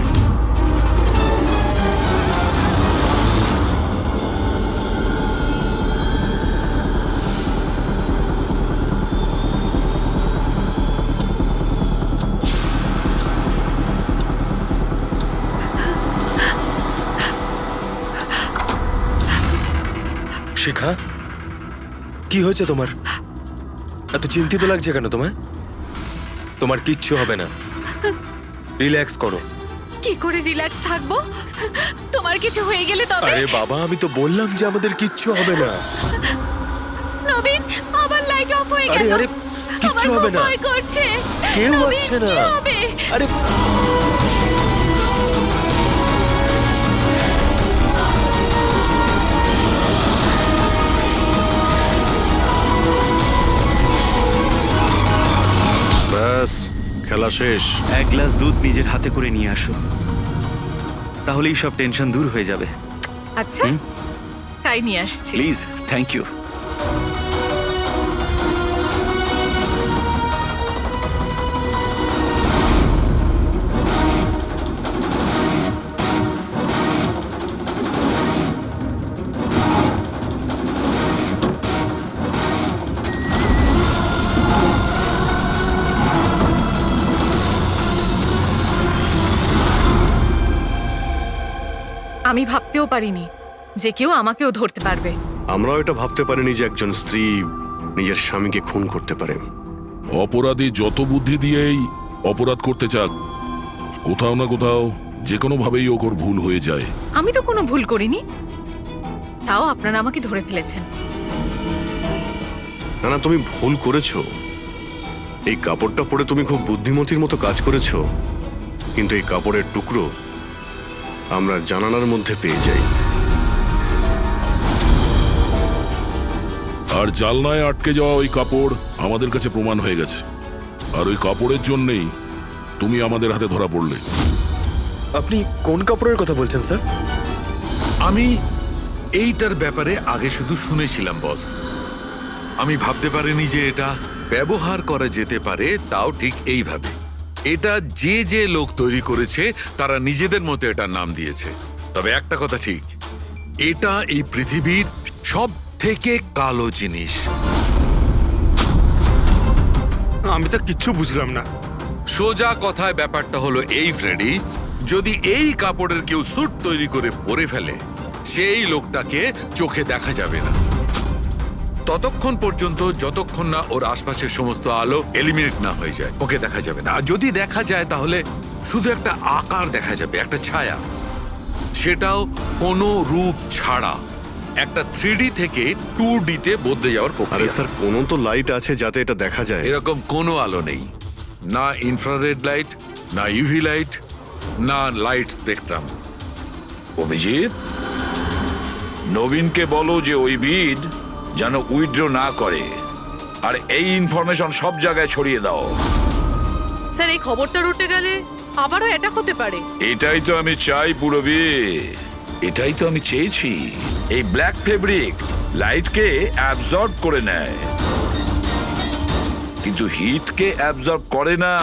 S5: শিখা, কি হয়েছে তোমার? এত চিন্তিত লাগছে কেন তোমায়? তোমার কিচ্ছু হবে না, রিল্যাক্স করো।
S8: কি করে রিল্যাক্স থাকবো? তোমার কিছু হয়ে গেলে তবে?
S5: আরে বাবা, আমি তো বললাম যে আমাদের কিচ্ছু হবে না।
S8: নবীন, আবার লাইট অফ হয়ে গেল।
S5: আরে আরে, কিচ্ছু হবে না,
S8: ভয় করছে।
S5: কেউ
S8: নবীন,
S5: আসছে না।
S8: কি হবে?
S5: আরে
S2: খেলা শেষ।
S3: এক গ্লাস দুধ নিজের হাতে করে নিয়ে আসো, তাহলেই সব টেনশন দূর হয়ে যাবে।
S1: আচ্ছা তাই নিয়ে আসছি।
S3: Please, thank you.
S1: আমি ভাবতেও পারিনি যে কেউ আমাকেও ধরতে পারবে।
S2: আমরাও এটা ভাবতে পারিনি যে একজন স্ত্রী নিজের স্বামীকে খুন করতে পারে।
S4: অপরাধী যত বুদ্ধি দিয়েই অপরাধ করতে চাক, কোথাও না কোথাও যে কোনো ভাবেই ওর ভুল হয়ে যায়।
S1: আমি তো কোনো ভুল করিনি, তাও আপনারা আমাকে ধরে ফেলেছেন।
S2: না না, তুমি ভুল করেছো। এই কাপড়টা পরে তুমি খুব বুদ্ধিমতীর মতো কাজ করেছো, কিন্তু এই কাপড়ের টুকরো আমরা জানালার মধ্যে পেয়ে যাই।
S4: আর জালনায় আটকে যাওয়া ওই কাপড় আমাদের কাছে প্রমাণ হয়ে গেছে, আর ওই কাপড়ের জন্যেই তুমি আমাদের হাতে ধরা পড়লে।
S5: আপনি কোন কাপড়ের কথা বলছেন স্যার?
S9: আমি এইটার ব্যাপারে আগে শুধু শুনেছিলাম বস। আমি ভাবতে পারিনি যে এটা ব্যবহার করা যেতে পারে, তাও ঠিক এইভাবে। এটা যে যে লোক তৈরি করেছে তারা নিজেদের মতো এটার নাম দিয়েছে। তবে একটা কথা ঠিক, এটা এই পৃথিবীর সব থেকে কালো জিনিস।
S11: আমি তো কিচ্ছু বুঝলাম না।
S9: সোজা কথায় ব্যাপারটা হলো এই ফ্রেডি, যদি এই কাপড়ের কেউ স্যুট তৈরি করে পরে ফেলে, সেই লোকটাকে চোখে দেখা যাবে না ততক্ষণ পর্যন্ত, যতক্ষণ না ওর আশপাশের সমস্ত আলো এলিমিনেট না হয়ে যায়। ওকে দেখা যাবে না। আর যদি দেখা যায় তাহলে শুধু একটা আকার দেখা যাবে, একটা ছায়া, সেটাও কোনো রূপ ছাড়া। একটা 3D থেকে 2D তে বদলে যাওয়ার
S2: আরে
S9: প্রক্রিয়া।
S2: স্যার, কোনো তো লাইট আছে যাতে এটা দেখা যায়।
S9: এরকম কোনো আলো নেই, না ইনফ্রারেড লাইট, না ইউভি লাইট, না লাইট স্পেকট্রাম।
S10: অভিজিৎ, নবীনকে বলো যে ওই বিড যেন উইথড্র না করে, আর এই ইনফরমেশন সব জায়গায় ছড়িয়ে দাও।
S1: স্যার, এই খবরটা রটে গেলে আবারও অ্যাটাক হতে পারে।
S10: এটাই তো আমি চাই পুরবি, এটাই তো আমি চেয়েছি। এই ব্ল্যাক ফেব্রিক লাইটকে অ্যাবজর্ব করে নেয়, কিন্তু হিটকে অ্যাবজর্ব করে না।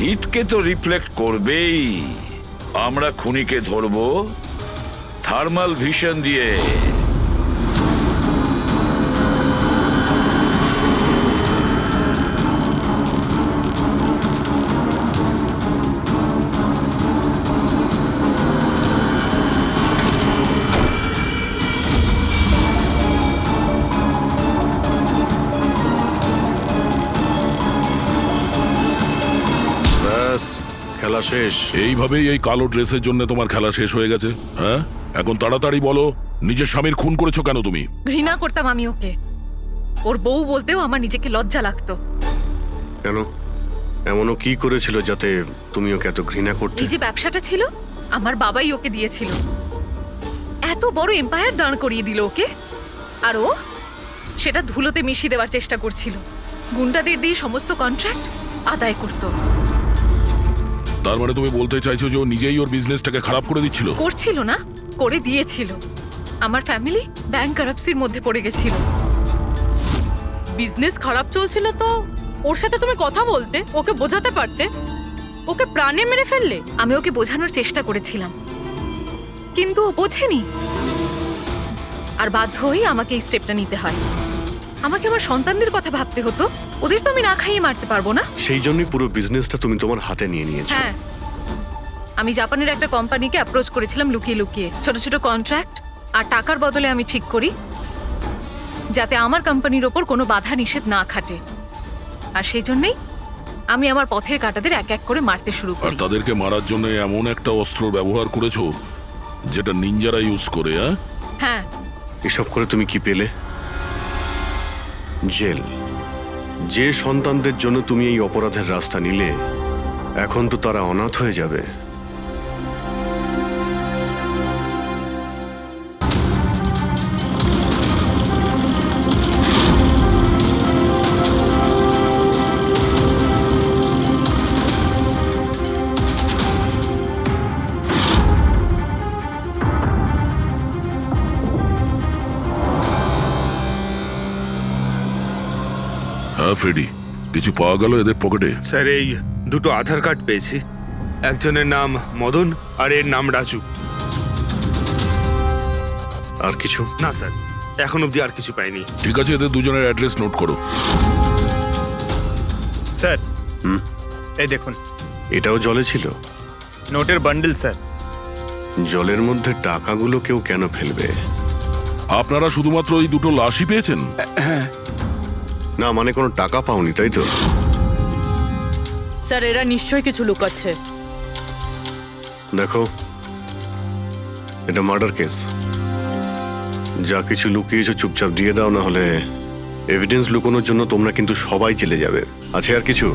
S10: হিটকে তো রিফ্লেক্ট করবেই। আমরা খুনিকে ধরবো থার্মাল ভিশন দিয়ে।
S2: ব্যাস, খেলা শেষ।
S4: এইভাবেই এই কালো ড্রেসের জন্য তোমার খেলা শেষ হয়ে গেছে? হ্যাঁ, এখন তাড়াতাড়ি বলো, নিজের স্বামীর খুন করেছো কেন তুমি?
S1: ঘৃণা করতাম আমি ওকে। ওর বউ বলতেও আমার নিজেকে লজ্জা লাগতো।
S2: কেন? এমনও কি করেছিল যাতে তুমি ওকে এত ঘৃণা করতে?
S1: এই যে ব্যবসাটা ছিল, আমার বাবাই ওকে দিয়েছিল। এত বড় এম্পায়ার দাঁড় করিয়ে দিল ওকে, আর ও সেটা ধুলোতে মিশিয়ে দেওয়ার চেষ্টা করছিল। গুন্ডাদের দিয়ে সমস্ত কন্ট্রাক্ট আদায় করত।
S4: তার মানে তুমি বলতে চাইছো যে ও নিজেই ওর বিজনেসটাকে খারাপ করে দিচ্ছিল?
S1: করছিল না, করে দিয়েছিল। আমার ফ্যামিলি ব্যাংকারাপসির মধ্যে পড়ে গেছিল।
S13: বিজনেস খারাপ চলছিল তো ওর সাথে তুমি কথা বলতে, ওকে বোঝাতে পারতে। ওকে প্রাণে মেরে ফেললে।
S1: আমি ওকে বোঝানোর চেষ্টা করেছিলাম, কিন্তু ও বোঝেনি। আর বাধ্য হয়ে আমাকে এই স্টেপটা নিতে হয়। আমাকে আমার সন্তানদের কথা ভাবতে হতো, ওদের তো আমি না খাইয়ে মারতে পারবো না।
S2: সেই জন্যই পুরো বিজনেসটা তুমি তোমার হাতে নিয়ে নিয়েছো।
S1: হ্যাঁ, আমি জাপানের একটা কোম্পানিকে অ্যাপ্রোচ করেছিলাম লুকিয়ে লুকিয়ে। ছোট ছোট কন্ট্রাক্ট আর টাকার বদলে আমি ঠিক করি যাতে আমার কোম্পানির ওপর কোনো বাধা নিষেধ না খাটে। আর সেই জন্যই আমি আমার পথের কাঁটাদের এক এক করে মারতে শুরু
S4: আর
S1: করি।
S4: তাদেরকে মারার জন্য এমন একটা অস্ত্র ব্যবহার করেছো যেটা নিনজারা ইউজ করে?
S1: হ্যাঁ,
S2: এসব করে তুমি কি পেলে? জেল। যে সন্তানদের জন্য তুমি এই অপরাধের রাস্তা নিলে, এখন তো তারা অনাথ হয়ে যাবে।
S4: হ্যাঁ ফ্রেডি, কিছু পাওয়া গেল এদের পকেটে?
S11: স্যার এই দুটো আধার কার্ড পেয়েছি, একজনের নাম মদন আর এর নাম রাজু।
S2: আর কিছু?
S11: না স্যার, এখন অবধি আর কিছু পাইনি।
S4: ঠিক আছে, এদের দুজনের অ্যাড্রেস নোট করো।
S3: স্যার
S2: হুম?
S3: এই দেখুন,
S2: এটাও জলে ছিল?
S3: নোটের বান্ডেল স্যার।
S2: জলের মধ্যে টাকাগুলো কেউ কেন ফেলবে?
S4: আপনারা শুধুমাত্র ওই দুটো লাশই পেয়েছেন?
S2: না মানে কোনো টাকা পাওনি, তাই তো?
S13: স্যার এরা নিশ্চয়ই কিছু লুকাচ্ছে।
S2: দেখো, এটা মার্ডার কেস। যা কিছু লুকিয়েছো চুপচাপ দিয়ে দাও, না হলে এভিডেন্স লুকানোর জন্য তোমরা কিন্তু সবাই জেলে যাবে। আছে আর কিছু?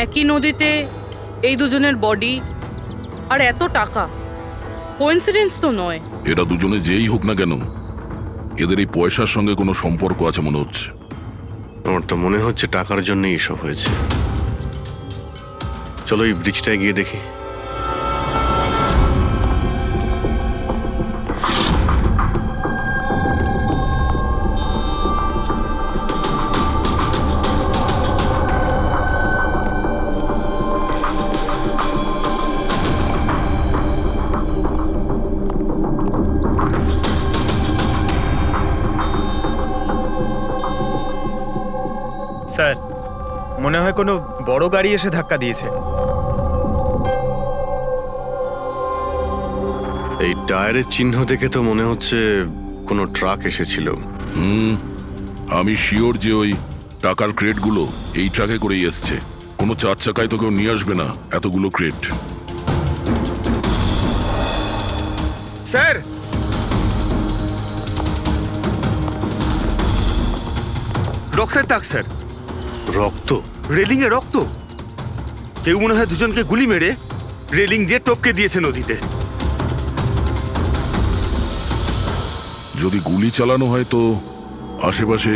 S13: একই নদীতে এই দুজনের বডি আর এত টাকা, কোইন্সিডেন্স তো নয়।
S4: এরা দুজনে যেই হোক না কেন, এদের এই পয়সার সঙ্গে কোনো সম্পর্ক আছে মনে হচ্ছে।
S2: আমার তো মনে হচ্ছে টাকার জন্যই এসব হয়েছে। চলো এই ব্রিজটায় গিয়ে দেখি।
S3: স্যার মনে হয় কোনো বড় গাড়ি এসে ধাক্কা দিয়েছে।
S2: এই টায়ারের চিহ্ন দেখে তো মনে হচ্ছে কোনো ট্রাক এসেছিল।
S4: আমি শিওর যে ওই টাকার ক্রেটগুলো এই ট্রাকে করেই এসছে। কোনো চার চাকায় তো কেউ নিয়ে আসবে না এতগুলো ক্রেট।
S11: স্যার রক্তের দাগ স্যার।
S2: রক্ত?
S11: রেলিং এ রক্ত। কেউ মনে হয় দুজনকে গুলি মেরে রেলিং দিয়ে টপকে দিয়েছে নদীতে।
S4: যদি গুলি চালানো হয় তো আশেপাশে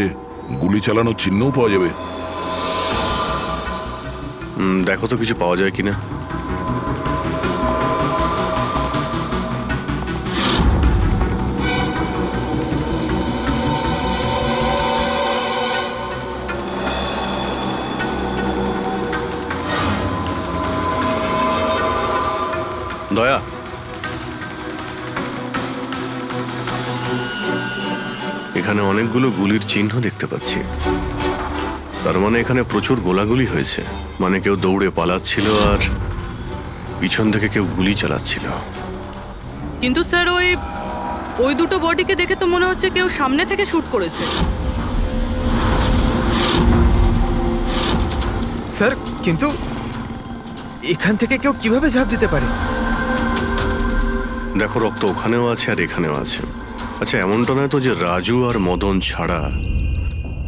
S4: গুলি চালানোর চিহ্নও পাওয়া যাবে।
S2: দেখো তো কিছু পাওয়া যায় কিনা। দয়া, এখানে অনেকগুলো গুলির চিহ্ন দেখতে পাচ্ছি। তার মানে এখানে প্রচুর গোলাগুলি হয়েছে। মানে কেউ দৌড়ে পালাচ্ছিল আর পিছন থেকে কেউ গুলি চালাচ্ছিল।
S13: কিন্তু স্যার ওই দুটো বডিকে দেখে তো মনে হচ্ছে কেউ সামনে থেকে শুট করেছে।
S3: স্যার কিন্তু এখান থেকে কেউ কিভাবে ঝাঁপ দিতে পারে?
S2: দেখো, রক্ত ওখানেও আছে আর এখানেও আছে। আচ্ছা, এমনটা নয় তো যে রাজু আর মদন ছাড়া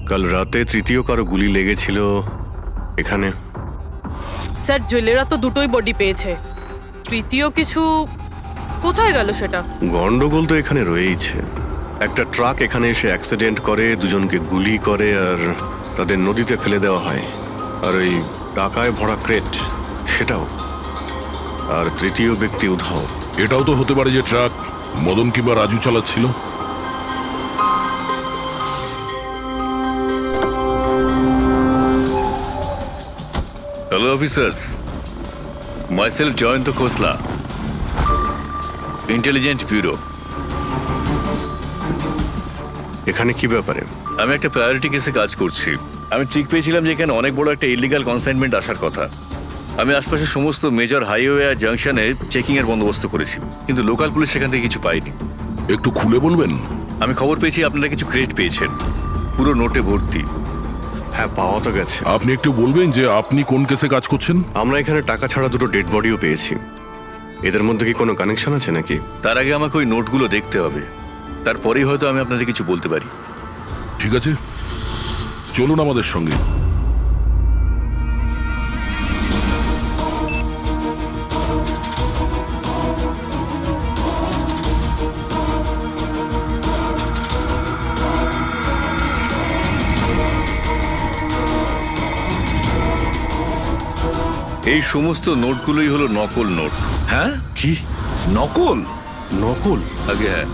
S2: কাল রাতে তৃতীয় কারো গুলি লেগেছিল এখানে?
S13: স্যার জেলেরা তো দুটোই বডি পেয়েছে, তৃতীয় কিছু কোথায় গেল সেটা?
S2: গন্ডগোল তো এখানে রয়েইছে। একটা ট্রাক এখানে এসে অ্যাক্সিডেন্ট করে, দুজনকে গুলি করে আর তাদের নদীতে ফেলে দেওয়া হয়। আর ওই টাকায় ভরা ক্রেট সেটাও। আর তৃতীয় ব্যক্তি উধাও।
S4: এটাও তো হতে পারে যে ট্রাক মদন কিংবা রাজু চালাচ্ছিল।
S7: হ্যালো অফিসার্স, মাইসেলফ জয়ন্ত খোসলা, ইন্টেলিজেন্ট ব্যুরো।
S2: এখানে কি ব্যাপারে?
S7: আমি একটা প্রায়োরিটি কেসে কাজ করছি। আমি ঠিক পেয়েছিলাম যে এখানে অনেক বড় একটা ইলিগাল কনসাইনমেন্ট আসার কথা। আমি আশপাশের সমস্ত মেজর হাইওয়ে আর জাংশনে চেকিং এর বন্দোবস্ত করেছি, কিন্তু লোকাল পুলিশ সেখান থেকে কিছু পায়নি।
S4: একটু খুলে বলবেন?
S7: আমি খবর পেয়েছি আপনারা কিছু ক্রেট পেয়েছেন, পুরো নোটে ভর্তি।
S2: হ্যাঁ, পাওয়া তো গেছে।
S4: আপনি একটু বলবেন যে আপনি কোন কেসে কাজ করছেন?
S2: আমরা এখানে টাকা ছাড়া দুটো ডেড বডিও পেয়েছি। এদের মধ্যে কি কোনো কানেকশন আছে নাকি?
S7: তার আগে আমাকে ওই নোটগুলো দেখতে হবে, তারপরেই হয়তো আমি আপনাদের কিছু বলতে পারি।
S4: ঠিক আছে, চলুন আমাদের সঙ্গে।
S7: এই সমস্ত নোটগুলোই হলো নকল নোট।
S10: হ্যাঁ,
S2: কি
S10: নকল?
S2: নকল?
S7: আগে হ্যাঁ,